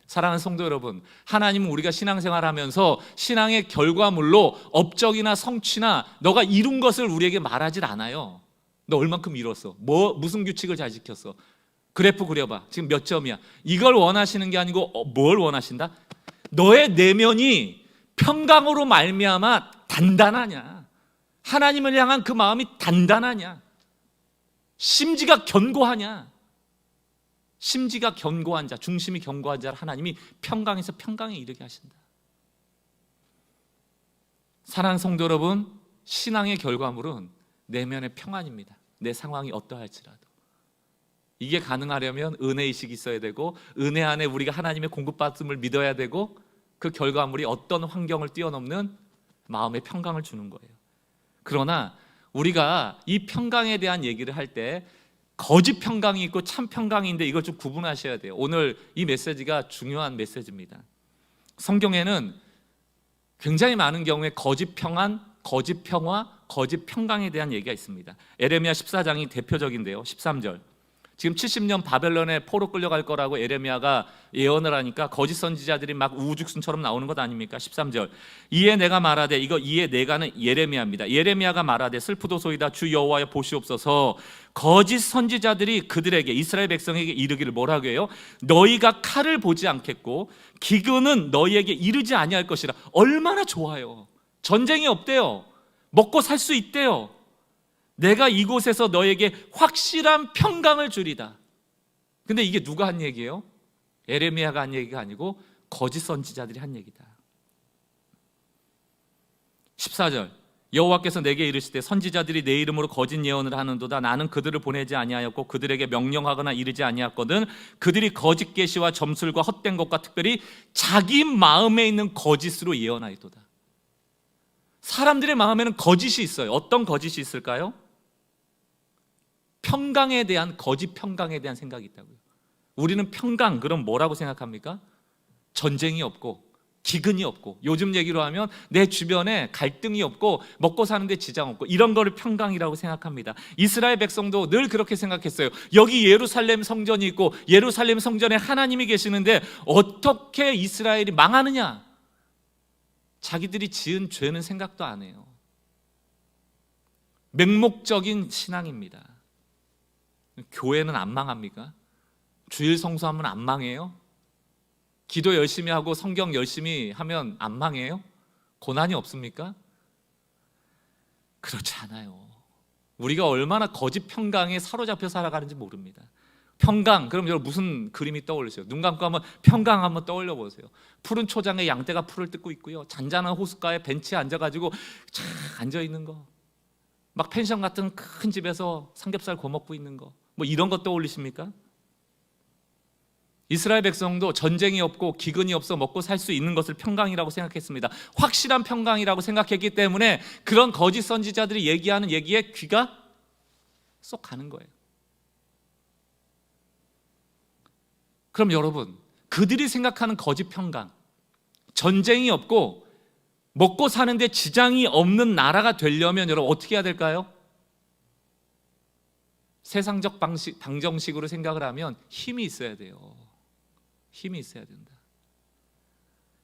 사랑하는 성도 여러분, 하나님은 우리가 신앙생활을 하면서 신앙의 결과물로 업적이나 성취나 너가 이룬 것을 우리에게 말하질 않아요. 너 얼만큼 이뤘어? 무슨 규칙을 잘 지켰어? 그래프 그려봐. 지금 몇 점이야? 이걸 원하시는 게 아니고 뭘 원하신다? 너의 내면이 평강으로 말미암아 단단하냐? 하나님을 향한 그 마음이 단단하냐? 심지가 견고하냐? 심지가 견고한 자, 중심이 견고한 자를 하나님이 평강에서 평강에 이르게 하신다. 사랑하는 성도 여러분, 신앙의 결과물은 내면의 평안입니다. 내 상황이 어떠할지라도. 이게 가능하려면 은혜의식이 있어야 되고, 은혜 안에 우리가 하나님의 공급받음을 믿어야 되고, 그 결과물이 어떤 환경을 뛰어넘는 마음의 평강을 주는 거예요. 그러나 우리가 이 평강에 대한 얘기를 할 때 거짓 평강이 있고 참 평강인데 이걸 좀 구분하셔야 돼요. 오늘 이 메시지가 중요한 메시지입니다. 성경에는 굉장히 많은 경우에 거짓 평안, 거짓 평화, 거짓 평강에 대한 얘기가 있습니다. 에레미야 14장이 대표적인데요. 13절. 지금 70년 바벨론에 포로 끌려갈 거라고 에레미야가 예언을 하니까 거짓 선지자들이 막 우후죽순처럼 나오는 것 아닙니까? 13절. 이에 내가 말하되, 이거 이에 내가는 예레미야입니다. 예레미야가 말하되 슬프도소이다 주 여호와여 보시옵소서. 거짓 선지자들이 그들에게, 이스라엘 백성에게 이르기를 뭐라고 해요? 너희가 칼을 보지 않겠고 기근은 너희에게 이르지 아니할 것이라. 얼마나 좋아요. 전쟁이 없대요. 먹고 살 수 있대요. 내가 이곳에서 너에게 확실한 평강을 주리다. 근데 이게 누가 한 얘기예요? 에레미야가 한 얘기가 아니고 거짓 선지자들이 한 얘기다. 14절. 여호와께서 내게 이르시되 선지자들이 내 이름으로 거짓 예언을 하는도다. 나는 그들을 보내지 아니하였고 그들에게 명령하거나 이르지 아니하였거든. 그들이 거짓 계시와 점술과 헛된 것과 특별히 자기 마음에 있는 거짓으로 예언하였도다. 사람들의 마음에는 거짓이 있어요. 어떤 거짓이 있을까요? 평강에 대한, 거짓 평강에 대한 생각이 있다고요. 우리는 평강, 그럼 뭐라고 생각합니까? 전쟁이 없고 기근이 없고, 요즘 얘기로 하면 내 주변에 갈등이 없고 먹고 사는데 지장 없고, 이런 거를 평강이라고 생각합니다. 이스라엘 백성도 늘 그렇게 생각했어요. 여기 예루살렘 성전이 있고 예루살렘 성전에 하나님이 계시는데 어떻게 이스라엘이 망하느냐? 자기들이 지은 죄는 생각도 안 해요. 맹목적인 신앙입니다. 교회는 안 망합니까? 주일 성수하면 안 망해요? 기도 열심히 하고 성경 열심히 하면 안 망해요? 고난이 없습니까? 그렇지 않아요. 우리가 얼마나 거짓 평강에 사로잡혀 살아가는지 모릅니다. 평강, 그럼 여러분 무슨 그림이 떠오르세요? 눈 감고 한번 평강 한번 떠올려 보세요. 푸른 초장에 양떼가 풀을 뜯고 있고요, 잔잔한 호숫가에 벤치에 앉아가지고 쫙 앉아있는 거, 막 펜션 같은 큰 집에서 삼겹살 구워 먹고 있는 거, 뭐 이런 거 떠올리십니까? 이스라엘 백성도 전쟁이 없고 기근이 없어 먹고 살 수 있는 것을 평강이라고 생각했습니다. 확실한 평강이라고 생각했기 때문에 그런 거짓 선지자들이 얘기하는 얘기에 귀가 쏙 가는 거예요. 그럼 여러분, 그들이 생각하는 거짓 평강, 전쟁이 없고 먹고 사는데 지장이 없는 나라가 되려면 여러분 어떻게 해야 될까요? 세상적 방정식으로 생각을 하면 힘이 있어야 돼요. 힘이 있어야 된다.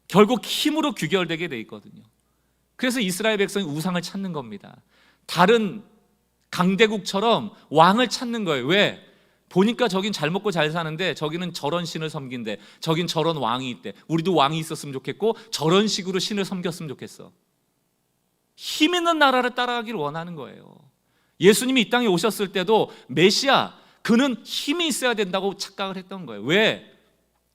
결국 힘으로 귀결되게 돼 있거든요. 그래서 이스라엘 백성이 우상을 찾는 겁니다. 다른 강대국처럼 왕을 찾는 거예요. 왜? 보니까 저긴 잘 먹고 잘 사는데 저기는 저런 신을 섬긴대, 저긴 저런 왕이 있대, 우리도 왕이 있었으면 좋겠고 저런 식으로 신을 섬겼으면 좋겠어. 힘 있는 나라를 따라가기를 원하는 거예요. 예수님이 이 땅에 오셨을 때도 메시아, 그는 힘이 있어야 된다고 착각을 했던 거예요. 왜?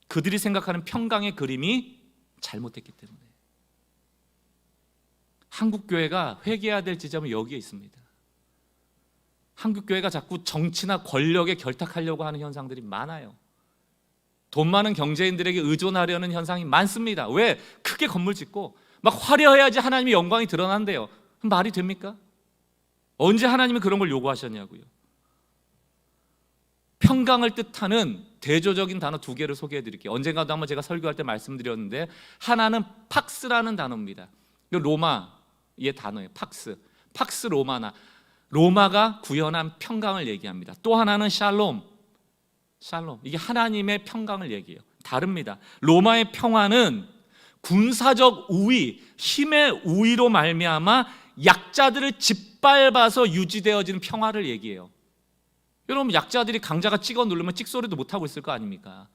그들이 생각하는 평강의 그림이 잘못됐기 때문에. 한국교회가 회개해야 될 지점은 여기에 있습니다. 한국교회가 자꾸 정치나 권력에 결탁하려고 하는 현상들이 많아요. 돈 많은 경제인들에게 의존하려는 현상이 많습니다. 왜? 크게 건물 짓고 막 화려해야지 하나님의 영광이 드러난대요. 말이 됩니까? 언제 하나님이 그런 걸 요구하셨냐고요. 평강을 뜻하는 대조적인 단어 두 개를 소개해 드릴게요. 언젠가도 한번 제가 설교할 때 말씀드렸는데, 하나는 팍스라는 단어입니다. 로마의 단어예요. 팍스 로마나, 로마가 구현한 평강을 얘기합니다. 또 하나는 샬롬, 이게 하나님의 평강을 얘기해요. 다릅니다. 로마의 평화는 군사적 우위, 힘의 우위로 말미암아 약자들을 짓밟아서 유지되어지는 평화를 얘기해요. 여러분, 약자들이 강자가 찍어 누르면 찍소리도 못하고 있을 거 아닙니까?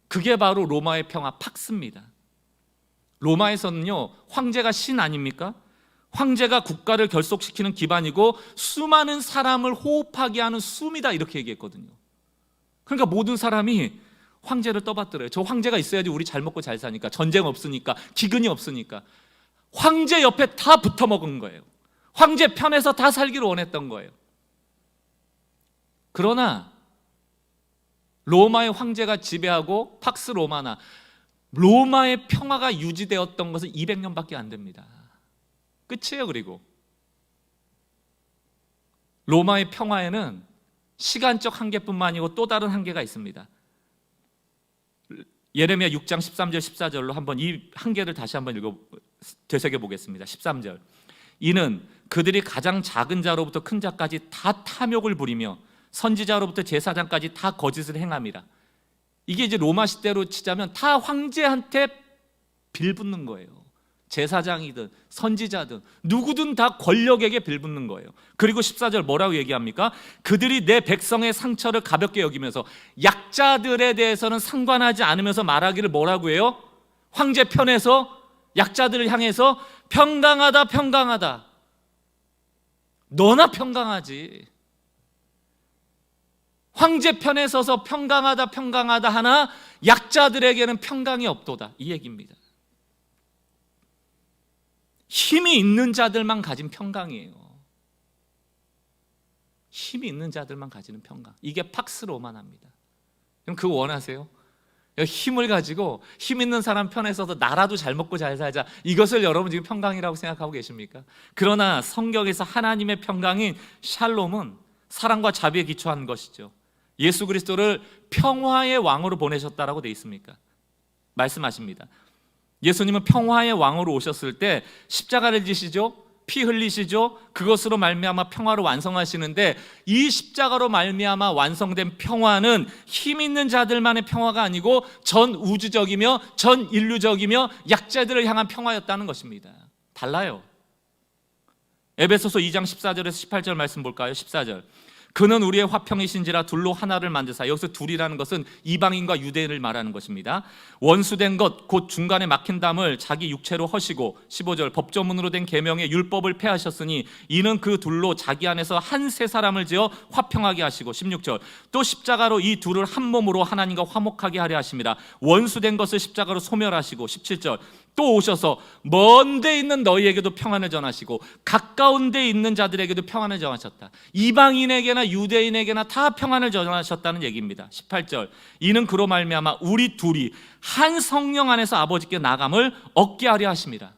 그게 바로 로마의 평화, 팍스입니다. 로마에서는요, 황제가 신 아닙니까? 황제가 국가를 결속시키는 기반이고 수많은 사람을 호흡하게 하는 숨이다, 이렇게 얘기했거든요. 그러니까 모든 사람이 황제를 떠받들어요. 저 황제가 있어야지 우리 잘 먹고 잘 사니까, 전쟁 없으니까, 기근이 없으니까. 황제 옆에 다 붙어 먹은 거예요. 황제 편에서 다 살기를 원했던 거예요. 그러나 로마의 황제가 지배하고 팍스 로마나, 로마의 평화가 유지되었던 것은 200년밖에 안 됩니다. 끝이에요. 그리고 로마의 평화에는 시간적 한계뿐만 아니고 또 다른 한계가 있습니다. 예레미야 6장 13절 14절로 한번 이 한계를 다시 한번 되새겨 보겠습니다. 13절, 이는 그들이 가장 작은 자로부터 큰 자까지 다 탐욕을 부리며 선지자로부터 제사장까지 다 거짓을 행함이라. 이게 이제 로마 시대로 치자면 다 황제한테 빌붙는 거예요. 제사장이든 선지자든 누구든 다 권력에게 빌붙는 거예요. 그리고 14절 뭐라고 얘기합니까? 그들이 내 백성의 상처를 가볍게 여기면서 약자들에 대해서는 상관하지 않으면서 말하기를 뭐라고 해요? 황제 편에서 약자들을 향해서 평강하다, 평강하다. 너나 평강하지. 황제 편에 서서 평강하다, 평강하다 하나 약자들에게는 평강이 없도다, 이 얘기입니다. 힘이 있는 자들만 가진 평강이에요. 힘이 있는 자들만 가지는 평강, 이게 팍스 로마나입니다. 그럼 그거 원하세요? 힘을 가지고 힘 있는 사람 편에 서서 나라도 잘 먹고 잘 살자, 이것을 여러분 지금 평강이라고 생각하고 계십니까? 그러나 성경에서 하나님의 평강인 샬롬은 사랑과 자비에 기초한 것이죠. 예수 그리스도를 평화의 왕으로 보내셨다라고 되어 있습니까? 말씀하십니다. 예수님은 평화의 왕으로 오셨을 때 십자가를 지시죠. 피 흘리시죠. 그것으로 말미암아 평화를 완성하시는데, 이 십자가로 말미암아 완성된 평화는 힘 있는 자들만의 평화가 아니고 전 우주적이며 전 인류적이며 약자들을 향한 평화였다는 것입니다. 달라요. 에베소서 2장 14절에서 18절 말씀 볼까요? 14절. 그는 우리의 화평이신지라 둘로 하나를 만드사. 여기서 둘이라는 것은 이방인과 유대인을 말하는 것입니다. 원수된 것 곧 중간에 막힌 담을 자기 육체로 허시고, 15절. 법조문으로 된 계명의 율법을 폐하셨으니 이는 그 둘로 자기 안에서 한 세 사람을 지어 화평하게 하시고, 16절. 또 십자가로 이 둘을 한 몸으로 하나님과 화목하게 하려 하심이라. 원수된 것을 십자가로 소멸하시고, 17절. 또 오셔서 먼 데 있는 너희에게도 평안을 전하시고 가까운 데 있는 자들에게도 평안을 전하셨다. 이방인에게나 유대인에게나 다 평안을 전하셨다는 얘기입니다. 18절. 이는 그로 말미암아 우리 둘이 한 성령 안에서 아버지께 나감을 얻게 하려 하심이라.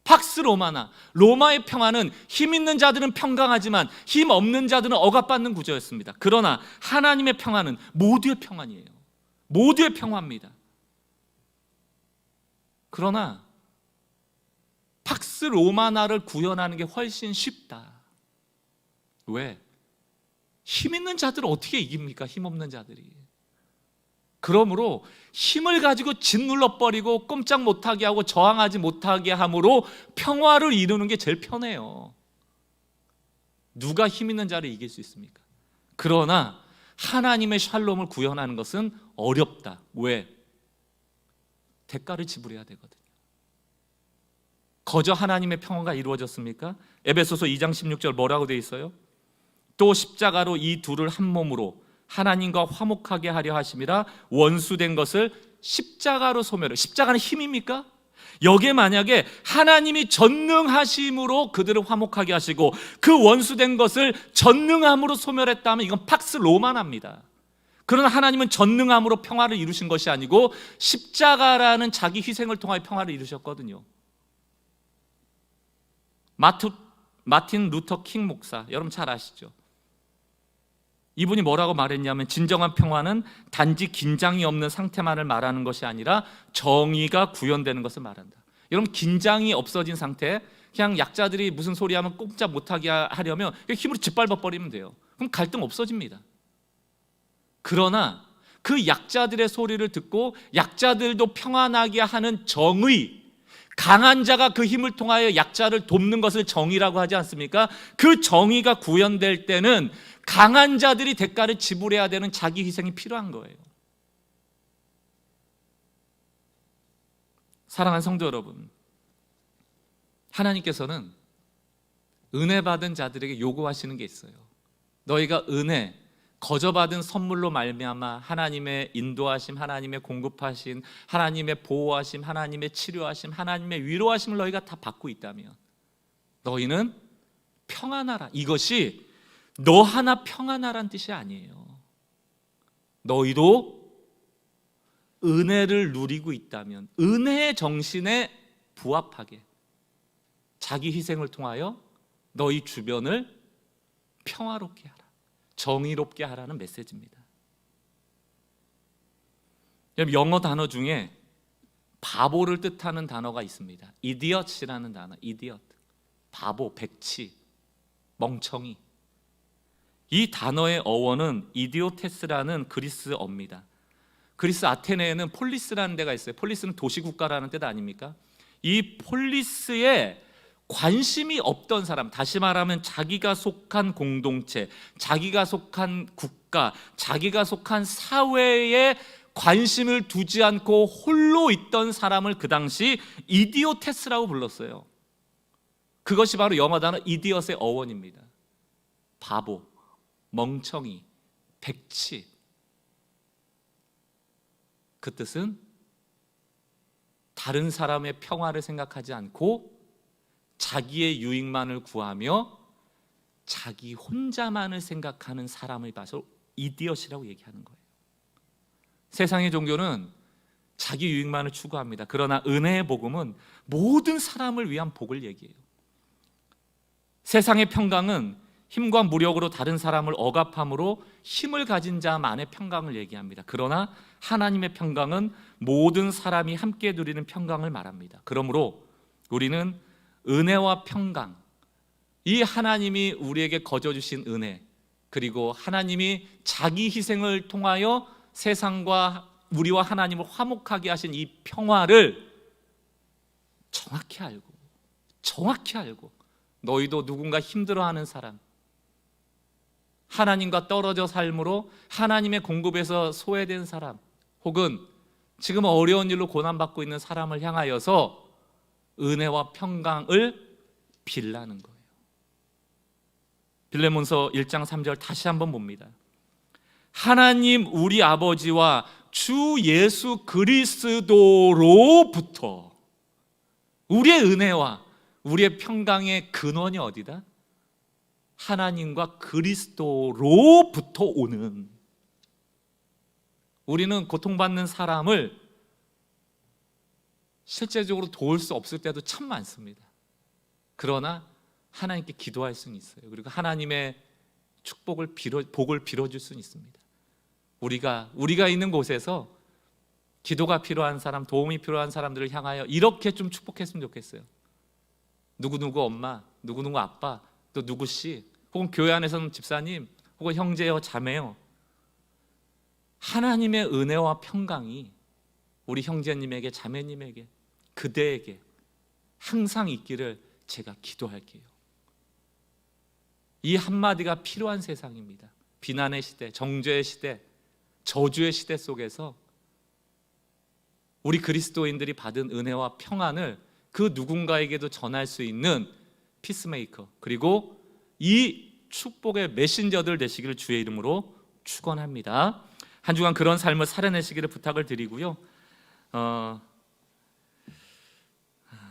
팍스 로마나. 로마의 평화는 힘 있는 자들은 평강하지만 힘 없는 자들은 억압받는 구조였습니다. 그러나 하나님의 평화는 모두의 평안이에요. 모두의 평화입니다. 그러나 팍스 로마나를 구현하는 게 훨씬 쉽다. 왜? 힘 있는 자들을 어떻게 이깁니까? 힘 없는 자들이. 그러므로 힘을 가지고 짓눌러버리고 꼼짝 못하게 하고 저항하지 못하게 함으로 평화를 이루는 게 제일 편해요. 누가 힘 있는 자를 이길 수 있습니까? 그러나 하나님의 샬롬을 구현하는 것은 어렵다. 왜? 대가를 지불해야 되거든요. 거저 하나님의 평화가 이루어졌습니까? 에베소서 2장 16절 뭐라고 돼 있어요? 또 십자가로 이 둘을 한 몸으로 하나님과 화목하게 하려 하심이라. 원수된 것을 십자가로 소멸해. 십자가는 힘입니까? 여기에 만약에 하나님이 전능하심으로 그들을 화목하게 하시고 그 원수된 것을 전능함으로 소멸했다면 이건 팍스 로마나입니다. 그러나 하나님은 전능함으로 평화를 이루신 것이 아니고 십자가라는 자기 희생을 통하여 평화를 이루셨거든요. 마틴 루터 킹 목사, 여러분 잘 아시죠? 이분이 뭐라고 말했냐면 진정한 평화는 단지 긴장이 없는 상태만을 말하는 것이 아니라 정의가 구현되는 것을 말한다. 여러분 긴장이 없어진 상태, 그냥 약자들이 무슨 소리하면 꼼짝 못하게 하려면 힘으로 짓밟아버리면 돼요. 그럼 갈등 없어집니다. 그러나 그 약자들의 소리를 듣고 약자들도 평안하게 하는 정의, 강한 자가 그 힘을 통하여 약자를 돕는 것을 정의라고 하지 않습니까? 그 정의가 구현될 때는 강한 자들이 대가를 지불해야 되는 자기 희생이 필요한 거예요. 사랑하는 성도 여러분, 하나님께서는 은혜 받은 자들에게 요구하시는 게 있어요. 너희가 은혜, 거저 받은 선물로 말미암아 하나님의 인도하심, 하나님의 공급하심, 하나님의 보호하심, 하나님의 치료하심, 하나님의 위로하심을 너희가 다 받고 있다면 너희는 평안하라. 이것이 너 하나 평안하라는 뜻이 아니에요. 너희도 은혜를 누리고 있다면 은혜의 정신에 부합하게 자기 희생을 통하여 너희 주변을 평화롭게 하라, 정의롭게 하라는 메시지입니다. 영어 단어 중에 바보를 뜻하는 단어가 있습니다. idiot이라는 단어, idiot. 바보, 백치, 멍청이. 이 단어의 어원은 이디오테스라는 그리스어입니다. 그리스 아테네에는 폴리스라는 데가 있어요. 폴리스는 도시국가라는 뜻 아닙니까? 이 폴리스에 관심이 없던 사람, 다시 말하면 자기가 속한 공동체, 자기가 속한 국가, 자기가 속한 사회에 관심을 두지 않고 홀로 있던 사람을 그 당시 이디오테스라고 불렀어요. 그것이 바로 영어 단어 이디엇의 어원입니다. 바보, 멍청이, 백치. 그 뜻은 다른 사람의 평화를 생각하지 않고 자기의 유익만을 구하며 자기 혼자만을 생각하는 사람을 봐서 이디엇이라고 얘기하는 거예요. 세상의 종교는 자기 유익만을 추구합니다. 그러나 은혜의 복음은 모든 사람을 위한 복을 얘기해요. 세상의 평강은 힘과 무력으로 다른 사람을 억압함으로 힘을 가진 자만의 평강을 얘기합니다. 그러나 하나님의 평강은 모든 사람이 함께 누리는 평강을 말합니다. 그러므로 우리는 은혜와 평강, 이 하나님이 우리에게 거저 주신 은혜, 그리고 하나님이 자기 희생을 통하여 세상과 우리와 하나님을 화목하게 하신 이 평화를 정확히 알고 너희도 누군가 힘들어하는 사람, 하나님과 떨어져 삶으로 하나님의 공급에서 소외된 사람, 혹은 지금 어려운 일로 고난받고 있는 사람을 향하여서 은혜와 평강을 빌라는 거예요. 빌레몬서 1장 3절 다시 한번 봅니다. 하나님 우리 아버지와 주 예수 그리스도로부터, 우리의 은혜와 우리의 평강의 근원이 어디다? 하나님과 그리스도로부터 오는. 우리는 고통받는 사람을 실제적으로 도울 수 없을 때도 참 많습니다. 그러나 하나님께 기도할 수는 있어요. 그리고 하나님의 복을 빌어줄 수는 있습니다. 우리가 있는 곳에서 기도가 필요한 사람, 도움이 필요한 사람들을 향하여 이렇게 좀 축복했으면 좋겠어요. 누구누구 엄마, 누구누구 아빠, 또 누구씨, 혹은 교회 안에서는 집사님, 혹은 형제요, 자매요, 하나님의 은혜와 평강이 우리 형제님에게, 자매님에게, 그대에게 항상 있기를 제가 기도할게요. 이 한마디가 필요한 세상입니다. 비난의 시대, 정죄의 시대, 저주의 시대 속에서 우리 그리스도인들이 받은 은혜와 평안을 그 누군가에게도 전할 수 있는 피스메이커, 그리고 이 축복의 메신저들 되시기를 주의 이름으로 축원합니다. 한 주간 그런 삶을 살아내시기를 부탁을 드리고요.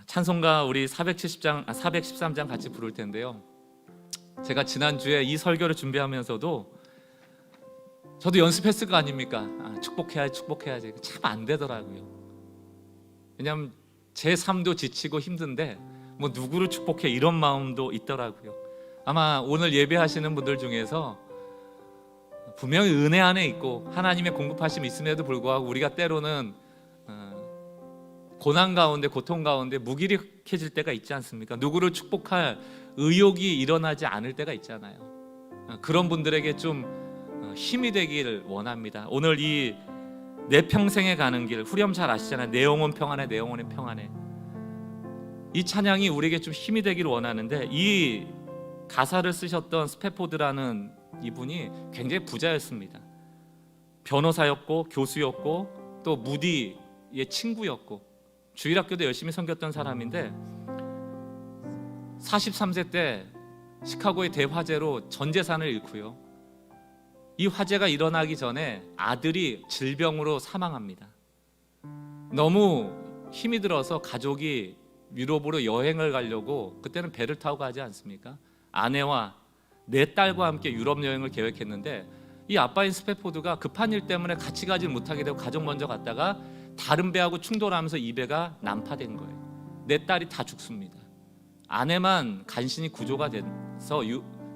찬송가 우리 413장 같이 부를 텐데요. 제가 지난주에 이 설교를 준비하면서도 저도 연습했을 거 아닙니까? 축복해야지. 참 안 되더라고요. 왜냐하면 제 삶도 지치고 힘든데 뭐 누구를 축복해 이런 마음도 있더라고요. 아마 오늘 예배하시는 분들 중에서 분명히 은혜 안에 있고 하나님의 공급하심이 있음에도 불구하고 우리가 때로는 고난 가운데, 고통 가운데 무기력해질 때가 있지 않습니까? 누구를 축복할 의욕이 일어나지 않을 때가 있잖아요. 그런 분들에게 좀 힘이 되기를 원합니다. 오늘 이 내 평생에 가는 길, 후렴 잘 아시잖아요. 내 영혼 평안해, 내 영혼의 평안해. 이 찬양이 우리에게 좀 힘이 되기를 원하는데, 이 가사를 쓰셨던 스패포드라는 이분이 굉장히 부자였습니다. 변호사였고 교수였고 또 무디의 친구였고 주일학교도 열심히 섬겼던 사람인데 43세 때 시카고의 대화재로 전 재산을 잃고요. 이 화재가 일어나기 전에 아들이 질병으로 사망합니다. 너무 힘이 들어서 가족이 유럽으로 여행을 가려고, 그때는 배를 타고 가지 않습니까? 아내와 내 딸과 함께 유럽 여행을 계획했는데 이 아빠인 스패포드가 급한 일 때문에 같이 가지 못하게 되고 가족 먼저 갔다가 다른 배하고 충돌하면서 이 배가 난파된 거예요. 내 딸이 다 죽습니다. 아내만 간신히 구조가 돼서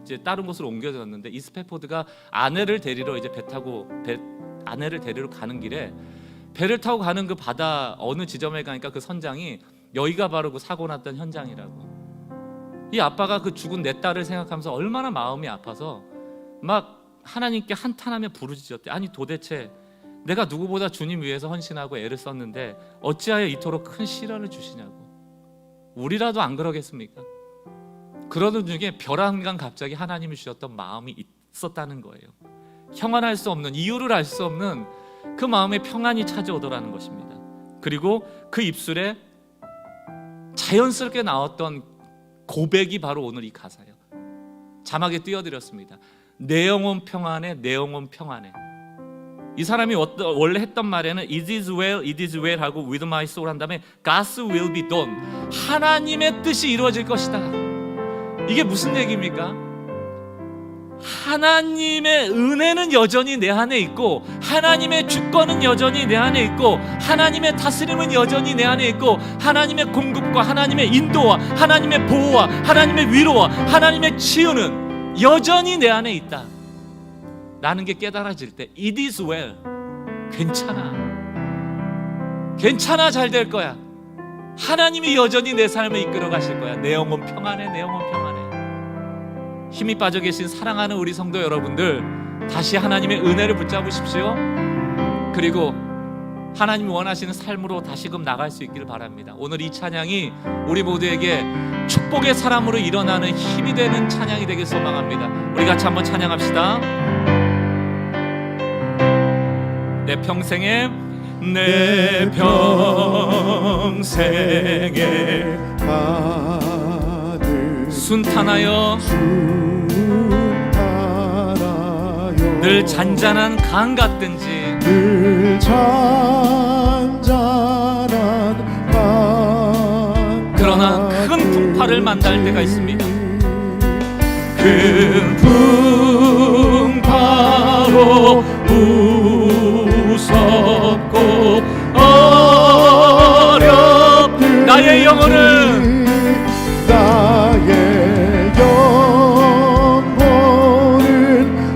이제 다른 곳으로 옮겨졌는데, 이 스패포드가 아내를 데리러 이제 아내를 데리러 가는 길에 배를 타고 가는 그 바다 어느 지점에 가니까 그 선장이 여기가 바로 그 사고 났던 현장이라고. 이 아빠가 그 죽은 내 딸을 생각하면서 얼마나 마음이 아파서 막 하나님께 한탄하며 부르짖었대. 아니 도대체 내가 누구보다 주님 위해서 헌신하고 애를 썼는데 어찌하여 이토록 큰 시련을 주시냐고. 우리라도 안 그러겠습니까? 그러던 중에 별 한간 갑자기 하나님이 주셨던 마음이 있었다는 거예요. 형언할 수 없는, 이유를 알 수 없는 그 마음의 평안이 찾아오더라는 것입니다. 그리고 그 입술에 자연스럽게 나왔던 고백이 바로 오늘 이 가사예요. 자막에 띄워드렸습니다. 내 영혼 평안해, 내 영혼 평안해. 이 사람이 원래 했던 말에는 It is well 하고 with my soul 한 다음에 God's will be done, 하나님의 뜻이 이루어질 것이다. 이게 무슨 얘기입니까? 하나님의 은혜는 여전히 내 안에 있고, 하나님의 주권은 여전히 내 안에 있고, 하나님의 다스림은 여전히 내 안에 있고, 하나님의 공급과 하나님의 인도와 하나님의 보호와 하나님의 위로와 하나님의 치유는 여전히 내 안에 있다 라는 게 깨달아질 때 It is well, 괜찮아, 잘 될 거야. 하나님이 여전히 내 삶을 이끌어 가실 거야. 내 영혼 평안해, 내 영혼 평안해. 힘이 빠져 계신 사랑하는 우리 성도 여러분들, 다시 하나님의 은혜를 붙잡으십시오. 그리고 하나님이 원하시는 삶으로 다시금 나갈 수 있기를 바랍니다. 오늘 이 찬양이 우리 모두에게 축복의 사람으로 일어나는 힘이 되는 찬양이 되길 소망합니다. 우리 같이 한번 찬양합시다. 내 평생에 순탄하여 늘 잔잔한 강 같든지 그러나 큰 풍파를 만날 때가 있습니다. 큰 풍파로 무섭고 어렵든 나의 영혼은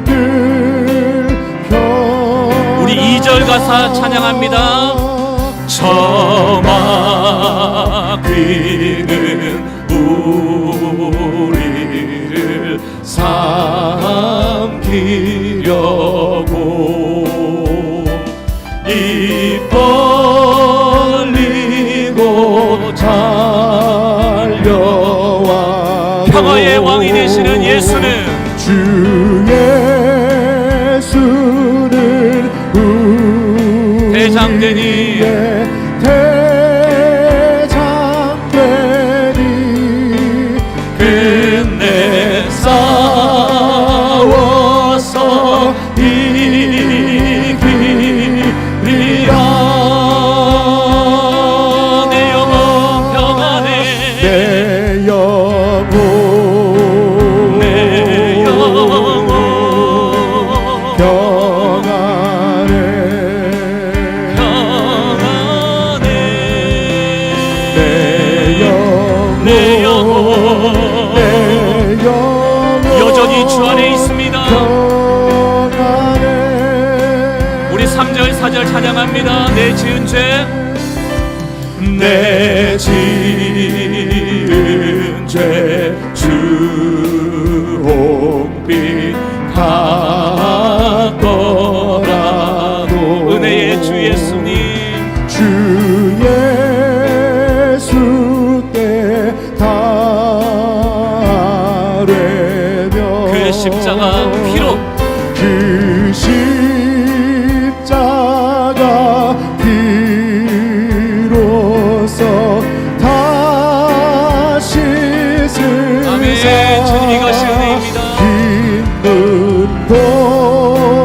늘 우리 2절 가사 찬양합니다. 저막 귀는 우리를 삼키려고 입 벌리고 달려와 평화의 왕이 되시는 예수는 주 예수는 대장되니 끝내 싸워서 이기리라. 내 영혼 평안해, 내 영혼 평안해, 내 영혼 여전히 주 안에 있습니다. 우리 3절 4절 찬양합니다. 내 지은 죄, 내 지은 죄 주 홍빛 같더라도 은혜의 주 예수님, 주 예수께 그 십자가 피로, 그 십자가 피로써 다시 세상 아멘. 주님 이것이 은혜입니다.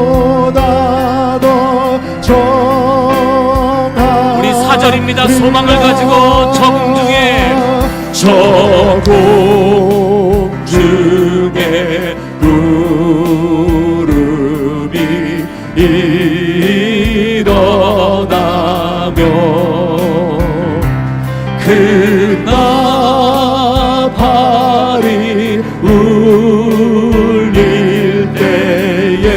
기쁨보다 더 정한 우리 4절입니다. 소망을 가지고 적응 중에 구름이 일어나며 그 나팔이 울릴 때에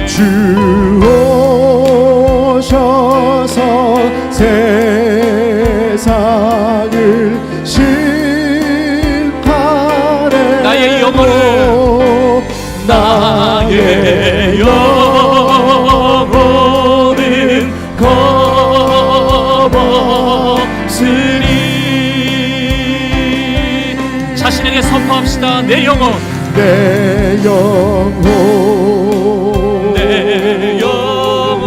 주 오셔서 세상을 나의 영혼은 겁없으니 자신에게 선포합시다. 내 영혼, 내 영혼, 내 영혼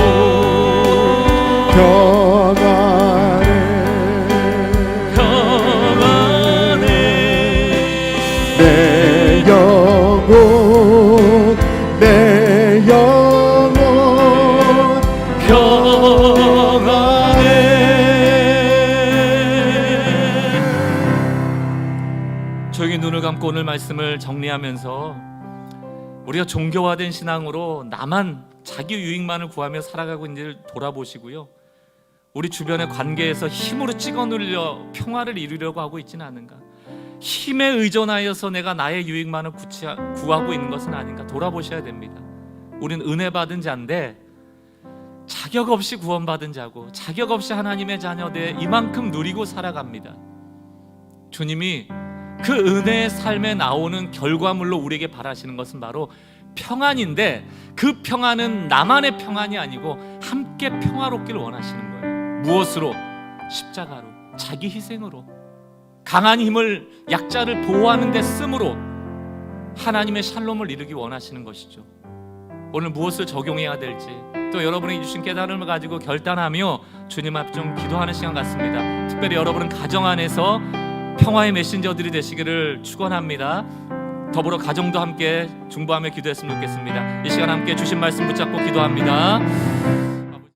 평안해, 평안해, 내 영혼, 내 영혼 평안해. 조용히 눈을 감고 오늘 말씀을 정리하면서 우리가 종교화된 신앙으로 나만 자기 유익만을 구하며 살아가고 있는지를 돌아보시고요, 우리 주변의 관계에서 힘으로 찍어 누려 평화를 이루려고 하고 있지는 않은가. 힘에 의존하여서 내가 나의 유익만을 구하고 있는 것은 아닌가 돌아보셔야 됩니다. 우리는 은혜 받은 자인데 자격 없이 구원받은 자고 자격 없이 하나님의 자녀 돼 이만큼 누리고 살아갑니다. 주님이 그 은혜의 삶에 나오는 결과물로 우리에게 바라시는 것은 바로 평안인데, 그 평안은 나만의 평안이 아니고 함께 평화롭기를 원하시는 거예요. 무엇으로? 십자가로, 자기 희생으로, 강한 힘을 약자를 보호하는 데 쓰므로 하나님의 샬롬을 이루기 원하시는 것이죠. 오늘 무엇을 적용해야 될지, 또 여러분이 주신 깨달음을 가지고 결단하며 주님 앞 좀 기도하는 시간 같습니다. 특별히 여러분은 가정 안에서 평화의 메신저들이 되시기를 축원합니다. 더불어 가정도 함께 중보하며 기도했으면 좋겠습니다. 이 시간 함께 주신 말씀 붙잡고 기도합니다.